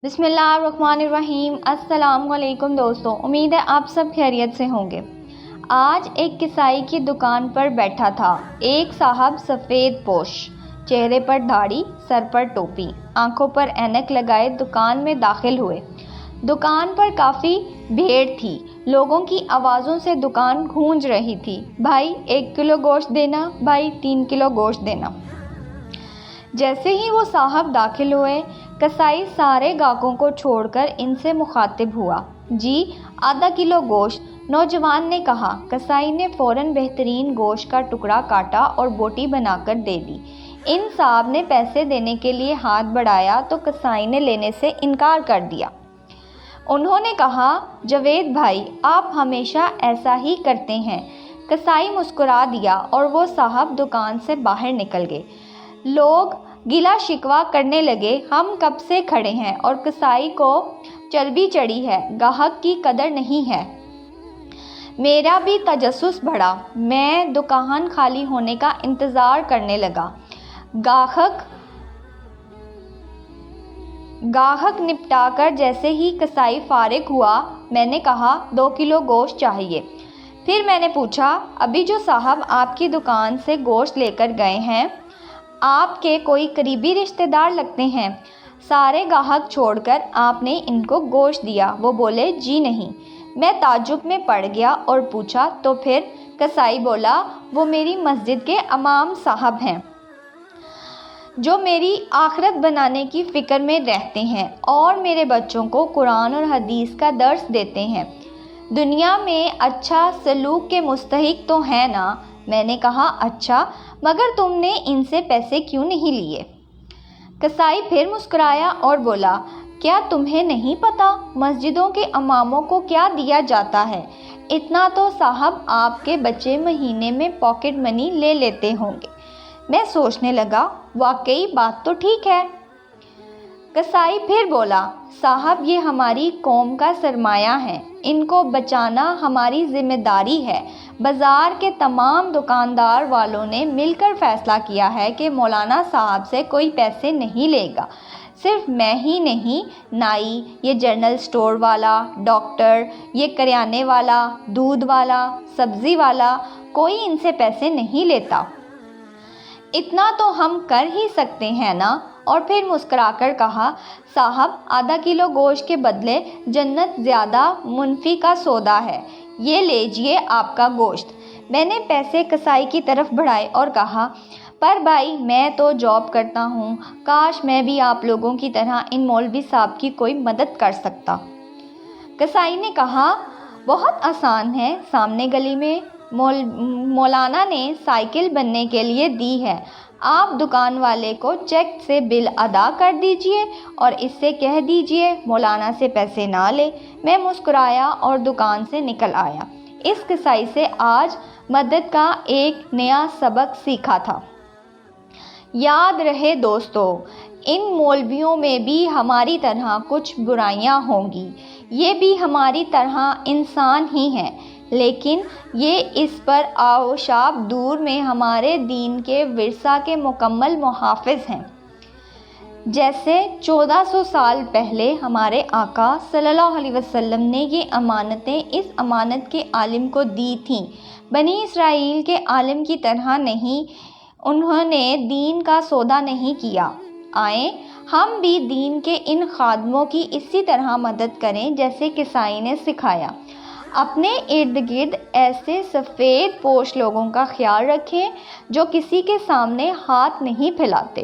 بسم اللہ الرحمن الرحیم۔ السلام علیکم دوستو، امید ہے آپ سب خیریت سے ہوں گے۔ آج ایک کسائی کی دکان پر بیٹھا تھا ایک صاحب سفید پوش، چہرے پر داڑھی، سر پر ٹوپی، آنکھوں پر اینک لگائے دکان میں داخل ہوئے۔ دکان پر کافی بھیڑ تھی، لوگوں کی آوازوں سے دکان گونج رہی تھی۔ بھائی 1 کلو گوشت دینا، بھائی 3 کلو گوشت دینا۔ جیسے ہی وہ صاحب داخل ہوئے، کسائی سارے گاہکوں کو چھوڑ کر ان سے مخاطب ہوا۔ جی ½ کلو گوشت، نوجوان نے کہا۔ کسائی نے فوراً بہترین گوشت کا ٹکڑا کاٹا اور بوٹی بنا کر دے دی۔ ان صاحب نے پیسے دینے کے لیے ہاتھ بڑھایا تو کسائی نے لینے سے انکار کر دیا۔ انہوں نے کہا، جاوید بھائی آپ ہمیشہ ایسا ہی کرتے ہیں۔ کسائی مسکرا دیا اور وہ صاحب دکان سے باہر نکل گئے۔ لوگ گلا شکوہ کرنے لگے، ہم کب سے کھڑے ہیں اور کسائی کو چربی چڑھی ہے، گاہک کی قدر نہیں ہے۔ میرا بھی تجسس بڑھا، میں دکان خالی ہونے کا انتظار کرنے لگا۔ گاہک نپٹا کر جیسے ہی کسائی فارغ ہوا، میں نے کہا 2 کلو گوشت چاہیے۔ پھر میں نے پوچھا، ابھی جو صاحب آپ کی دکان سے گوشت لے کر گئے ہیں، آپ کے کوئی قریبی رشتہ دار لگتے ہیں؟ سارے گاہک چھوڑ کر آپ نے ان کو گوشت دیا؟ وہ بولے، جی نہیں۔ میں تعجب میں پڑ گیا اور پوچھا، تو پھر؟ کسائی بولا، وہ میری مسجد کے امام صاحب ہیں جو میری آخرت بنانے کی فکر میں رہتے ہیں اور میرے بچوں کو قرآن اور حدیث کا درس دیتے ہیں۔ دنیا میں اچھا سلوک کے مستحق تو ہیں نا؟ میں نے کہا، اچھا، مگر تم نے ان سے پیسے کیوں نہیں لیے؟ کسائی پھر مسکرایا اور بولا، کیا تمہیں نہیں پتا مسجدوں کے اماموں کو کیا دیا جاتا ہے؟ اتنا تو صاحب آپ کے بچے مہینے میں پاکٹ منی لے لیتے ہوں گے۔ میں سوچنے لگا، واقعی بات تو ٹھیک ہے۔ کسائی پھر بولا، صاحب یہ ہماری قوم کا سرمایہ ہے، ان کو بچانا ہماری ذمہ داری ہے۔ بازار کے تمام دکاندار والوں نے مل کر فیصلہ کیا ہے کہ مولانا صاحب سے کوئی پیسے نہیں لے گا۔ صرف میں ہی نہیں، نائی، یہ جنرل سٹور والا، ڈاکٹر، یہ کریانے والا، دودھ والا، سبزی والا، کوئی ان سے پیسے نہیں لیتا۔ اتنا تو ہم کر ہی سکتے ہیں نا؟ اور پھر مسکرا کر کہا، صاحب ½ کلو گوشت کے بدلے جنت زیادہ منفی کا سودا ہے، یہ لیجئے آپ کا گوشت۔ میں نے پیسے کسائی کی طرف بڑھائے اور کہا، پر بھائی میں تو جاب کرتا ہوں، کاش میں بھی آپ لوگوں کی طرح ان مولوی صاحب کی کوئی مدد کر سکتا۔ کسائی نے کہا، بہت آسان ہے، سامنے گلی میں مولانا نے سائیکل بننے کے لیے دی ہے، آپ دکان والے کو چیک سے بل ادا کر دیجئے اور اس سے کہہ دیجئے مولانا سے پیسے نہ لے۔ میں مسکرایا اور دکان سے نکل آیا۔ اس کسائی سے آج مدد کا ایک نیا سبق سیکھا تھا۔ یاد رہے دوستو، ان مولویوں میں بھی ہماری طرح کچھ برائیاں ہوں گی، یہ بھی ہماری طرح انسان ہی ہیں، لیکن یہ اس پر آشوب دور میں ہمارے دین کے ورثہ کے مکمل محافظ ہیں۔ جیسے 1400 سال پہلے ہمارے آقا صلی اللہ علیہ وسلم نے یہ امانتیں اس امانت کے عالم کو دی تھیں، بنی اسرائیل کے عالم کی طرح نہیں، انہوں نے دین کا سودا نہیں کیا۔ آئیں ہم بھی دین کے ان خادموں کی اسی طرح مدد کریں جیسے کسائی نے سکھایا۔ اپنے ارد گرد ایسے سفید پوش لوگوں کا خیال رکھیں جو کسی کے سامنے ہاتھ نہیں پھیلاتے۔